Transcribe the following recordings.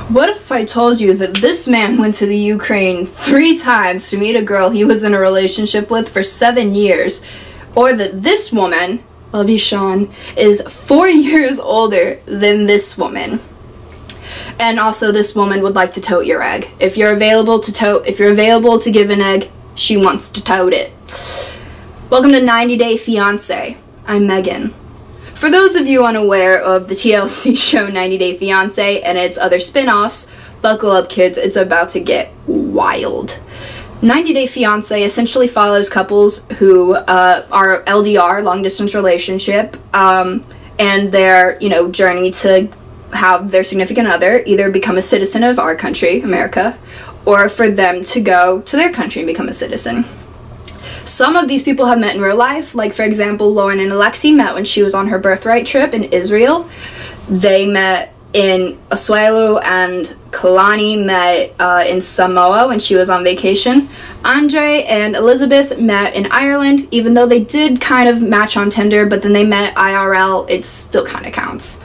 What if I told you that this man went to the Ukraine 3 times to meet a girl he was in a relationship with for 7 years? Or that this woman, love you Sean, is 4 years older than this woman? And also this woman would like to tote your egg. If you're available to give an egg, she wants to tote it. Welcome to 90 Day Fiance. I'm Megan. For those of you unaware of the TLC show 90 Day Fiance and its other spin-offs, buckle up kids, it's about to get wild. 90 Day Fiance essentially follows couples who are LDR, long distance relationship, and their, journey to have their significant other either become a citizen of our country, America, or for them to go to their country and become a citizen. Some of these people have met in real life, like for example, Lauren and Alexi met when she was on her birthright trip in Israel. They met in Oswego, and Kalani met in Samoa when she was on vacation. Andre and Elizabeth met in Ireland, even though they did kind of match on Tinder, but then they met IRL, it still kind of counts.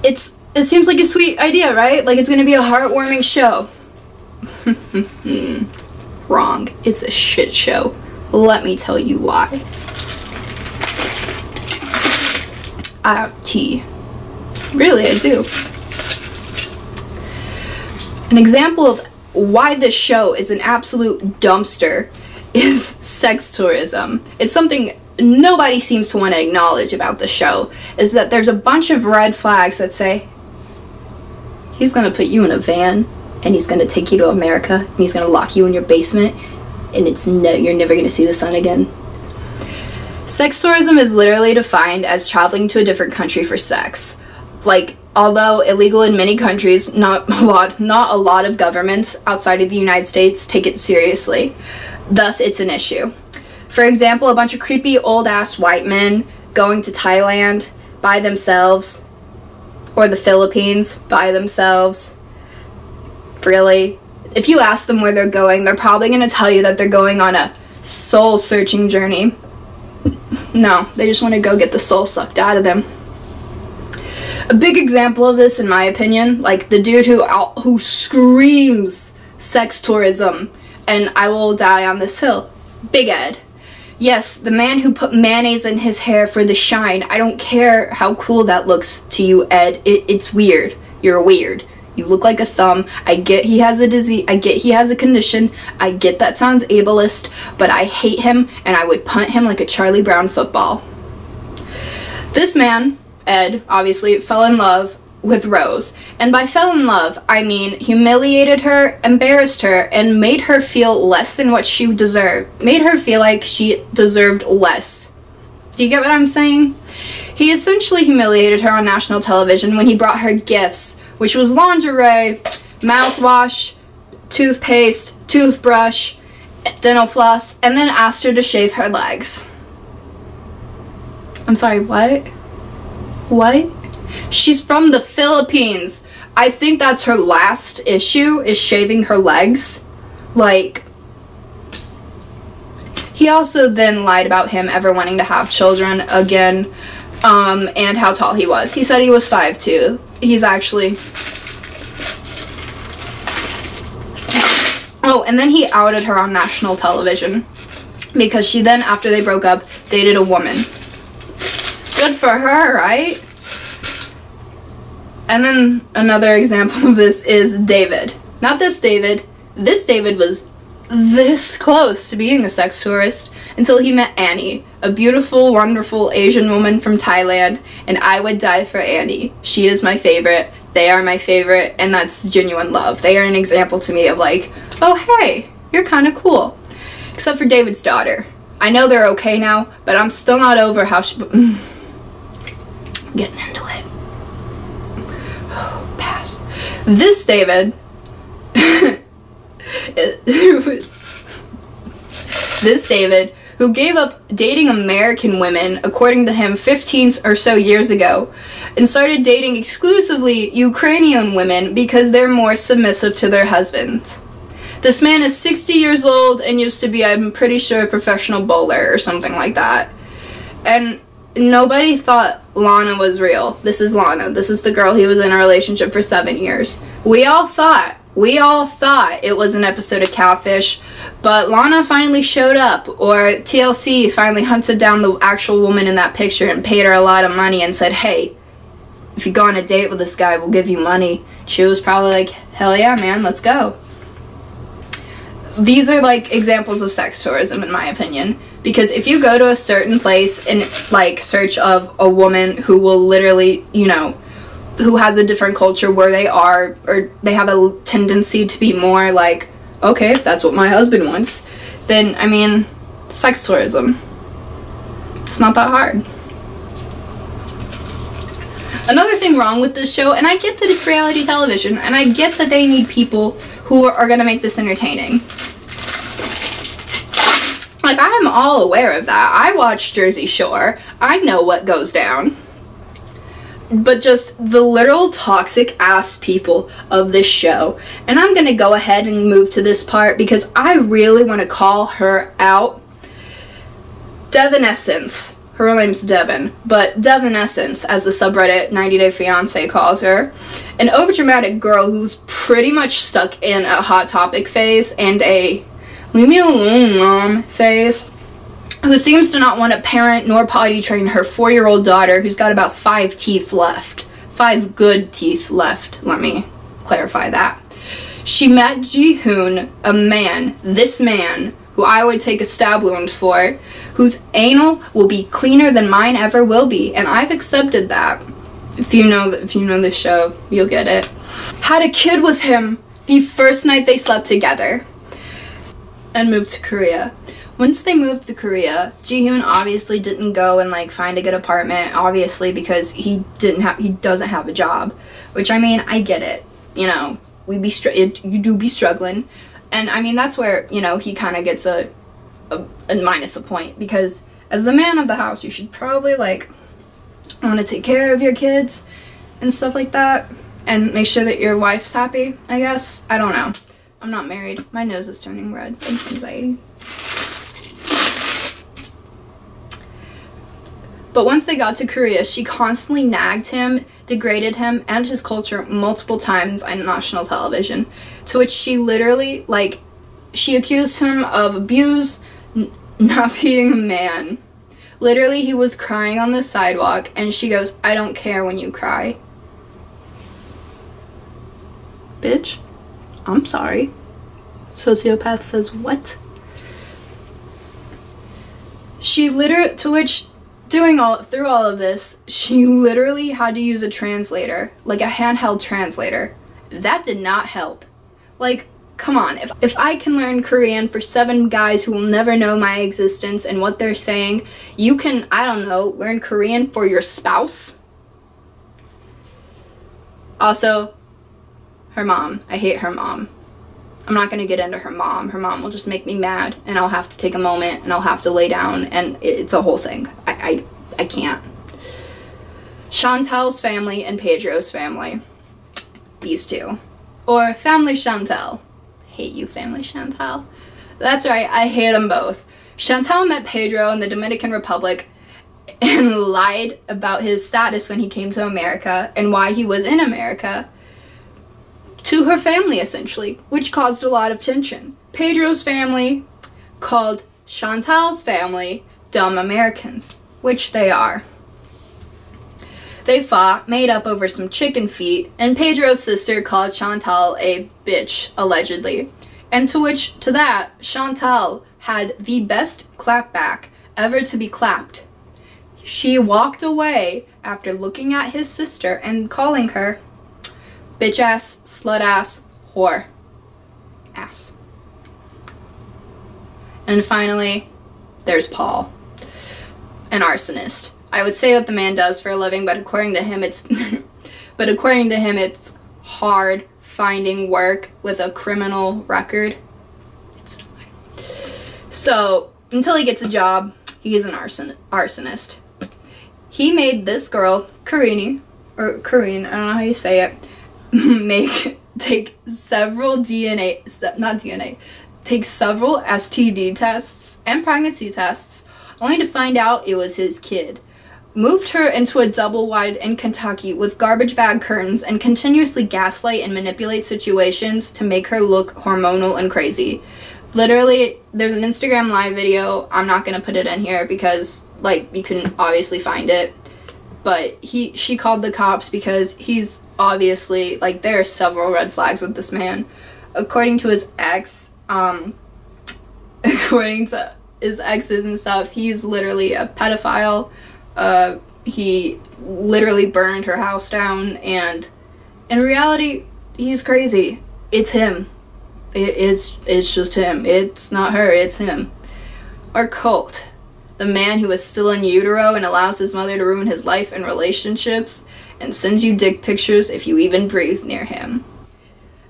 It seems like a sweet idea, right? Like it's gonna be a heartwarming show. Wrong. It's a shit show. Let me tell you why. I have tea. Really, I do. An example of why this show is an absolute dumpster is sex tourism. It's something nobody seems to want to acknowledge about the show, is that there's a bunch of red flags that say, he's gonna put you in a van, and he's going to take you to America, and he's going to lock you in your basement, and you're never going to see the sun again. Sex tourism is literally defined as traveling to a different country for sex. Like, although illegal in many countries, not a lot of governments outside of the United States take it seriously. Thus, it's an issue. For example, a bunch of creepy old-ass white men going to Thailand by themselves, or the Philippines by themselves. Really, if you ask them where they're going, they're probably going to tell you that they're going on a soul-searching journey. No, they just want to go get the soul sucked out of them. A big example of this, in my opinion, like the dude who screams sex tourism, and I will die on this hill, Big Ed. Yes, the man who put mayonnaise in his hair for the shine. I don't care how cool that looks to you, Ed. It's weird. You're weird. You look like a thumb. I get he has a disease. I get he has a condition. I get that sounds ableist, but I hate him and I would punt him like a Charlie Brown football. This man, Ed, obviously fell in love with Rose. And by fell in love, I mean humiliated her, embarrassed her, and made her feel less than what she deserved. Made her feel like she deserved less. Do you get what I'm saying? He essentially humiliated her on national television when he brought her gifts, which was lingerie, mouthwash, toothpaste, toothbrush, dental floss, and then asked her to shave her legs. I'm sorry, what? What? She's from the Philippines. I think that's her last issue, is shaving her legs. Like, he also then lied about him ever wanting to have children again, and how tall he was. He said he was 5'2". He's actually... Oh, and then he outed her on national television because she then, after they broke up, dated a woman. Good for her, right? And then another example of this is David. Not this David. This David was this close to being a sex tourist until he met Annie, a beautiful, wonderful Asian woman from Thailand, and I would die for Annie. She is my favorite, they are my favorite, and that's genuine love. They are an example to me of like, oh hey, you're kind of cool. Except for David's daughter. I know they're okay now, but I'm still not over how she... Getting into it. Pass. This David... This David, who gave up dating American women, according to him, 15 or so years ago, and started dating exclusively Ukrainian women because they're more submissive to their husbands. This man is 60 years old and used to be, I'm pretty sure, a professional bowler or something like that. And nobody thought Lana was real. This is Lana. This is the girl he was in a relationship for 7 years. We all thought it was an episode of Catfish, but Lana finally showed up, or TLC finally hunted down the actual woman in that picture and paid her a lot of money and said, hey, if you go on a date with this guy, we'll give you money. She was probably like, hell yeah, man, let's go. These are like examples of sex tourism, in my opinion, because if you go to a certain place in like search of a woman who will literally, you know, who has a different culture where they are, or they have a tendency to be more like, okay, if that's what my husband wants, then, I mean, sex tourism. It's not that hard. Another thing wrong with this show, and I get that it's reality television, and I get that they need people who are gonna make this entertaining. Like, I'm all aware of that. I watch Jersey Shore. I know what goes down. But just the literal toxic ass people of this show. And I'm gonna go ahead and move to this part because I really want to call her out. Devin Essence. Her name's Devin, but Devin Essence, as the subreddit 90 Day Fiance calls her, an overdramatic girl who's pretty much stuck in a Hot Topic phase and a leave me alone mom phase, who seems to not want to parent nor potty train her 4-year-old daughter who's got about 5 teeth left. 5 good teeth left, let me clarify that. She met Ji-hoon, a man, this man, who I would take a stab wound for, whose anal will be cleaner than mine ever will be, and I've accepted that. If you know the show, you'll get it. Had a kid with him the first night they slept together, and moved to Korea. Once they moved to Korea, Ji-hoon obviously didn't go and like find a good apartment, obviously, because he doesn't have a job. Which, I mean, I get it. You know, you do be struggling. And I mean, that's where, you know, he kind of gets a minus a point, because as the man of the house, you should probably like want to take care of your kids and stuff like that, and make sure that your wife's happy, I guess. I don't know. I'm not married. My nose is turning red. Thanks, anxiety. But once they got to Korea, she constantly nagged him, degraded him and his culture multiple times on national television, to which she literally, like, she accused him of abuse, not being a man. Literally, he was crying on the sidewalk, and she goes, I don't care when you cry. Bitch, I'm sorry. Sociopath says, what? She literally, to which, through all of this, she literally had to use a translator, like a handheld translator. That did not help. Like, come on, if I can learn Korean for 7 guys who will never know my existence and what they're saying, you can, I don't know, learn Korean for your spouse? Also, her mom. I hate her mom. I'm not gonna get into her mom. Her mom will just make me mad, and I'll have to take a moment, and I'll have to lay down, and it's a whole thing. I can't. Chantal's family and Pedro's family. These two. Or Family Chantal. Hate you, Family Chantal. That's right, I hate them both. Chantal met Pedro in the Dominican Republic and lied about his status when he came to America and why he was in America to her family, essentially, which caused a lot of tension. Pedro's family called Chantal's family dumb Americans, which they are. They fought, made up over some chicken feet, and Pedro's sister called Chantal a bitch, allegedly. And to that, Chantal had the best clapback ever to be clapped. She walked away after looking at his sister and calling her bitch ass, slut ass, whore ass. And finally, there's Paul, an arsonist. I would say what the man does for a living, but according to him it's hard finding work with a criminal record. It's not. So, until he gets a job, he's an arsonist. He made this girl, Karine, I don't know how you say it, take several several STD tests and pregnancy tests, only to find out it was his kid. moved her into a double wide in Kentucky with garbage bag curtains and continuously gaslight and manipulate situations to make her look hormonal and crazy. Literally, there's an Instagram live video. I'm not gonna put it in here because, like, you can obviously find it. But she called the cops because he's obviously, like, there are several red flags with this man. According to his ex, according to his exes and stuff, he's literally a pedophile. He literally burned her house down, and in reality, he's crazy. It's him. It's just him. It's not her, it's him. Our cult. The man who is still in utero and allows his mother to ruin his life and relationships and sends you dick pictures if you even breathe near him.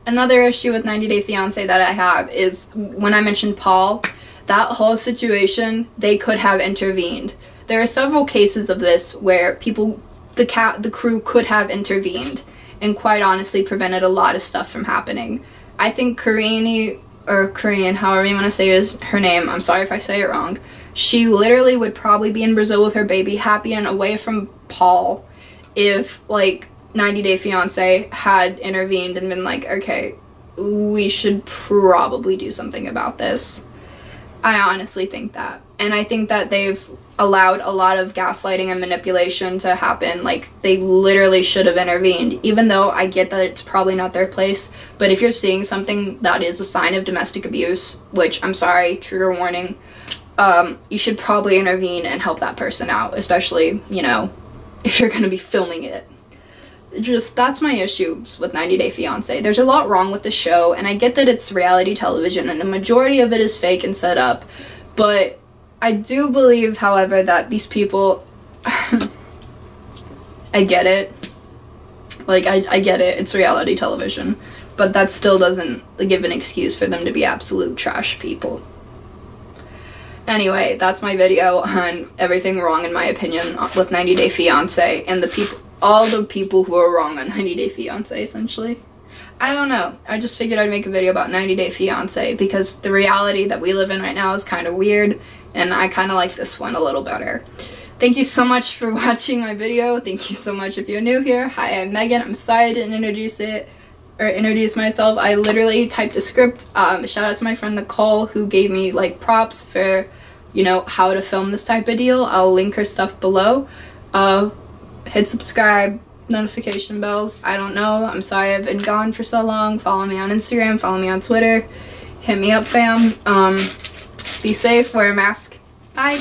Another issue with 90 Day Fiance that I have is when I mentioned Paul, that whole situation, they could have intervened. There are several cases of this where the crew could have intervened and quite honestly prevented a lot of stuff from happening. I think Korean, however you want to say her name, I'm sorry if I say it wrong, she literally would probably be in Brazil with her baby, happy and away from Paul, if, like, 90 Day Fiance had intervened and been like, okay, we should probably do something about this. I honestly think that. And I think that they've allowed a lot of gaslighting and manipulation to happen. Like, they literally should have intervened, even though I get that it's probably not their place. But if you're seeing something that is a sign of domestic abuse, which, I'm sorry, trigger warning, you should probably intervene and help that person out, especially, you know, if you're going to be filming it. That's my issues with 90 Day Fiance. There's a lot wrong with the show, and I get that it's reality television, and the majority of it is fake and set up, but I do believe, however, that these people, I get it, like, I get it, it's reality television, but that still doesn't give an excuse for them to be absolute trash people. Anyway, that's my video on everything wrong, in my opinion, with 90 Day Fiance, and all the people who are wrong on 90 Day Fiance, essentially. I don't know. I just figured I'd make a video about 90 Day Fiance because the reality that we live in right now is kind of weird, and I kind of like this one a little better. Thank you so much for watching my video. Thank you so much if you're new here. Hi, I'm Megan. I'm sorry I didn't introduce myself. I literally typed a script. Shout out to my friend Nicole, who gave me, like, props for, you know, how to film this type of deal. I'll link her stuff below. Hit subscribe, notification bells. I don't know. I'm sorry I've been gone for so long. Follow me on Instagram. Follow me on Twitter. Hit me up, fam. Be safe. Wear a mask. Bye.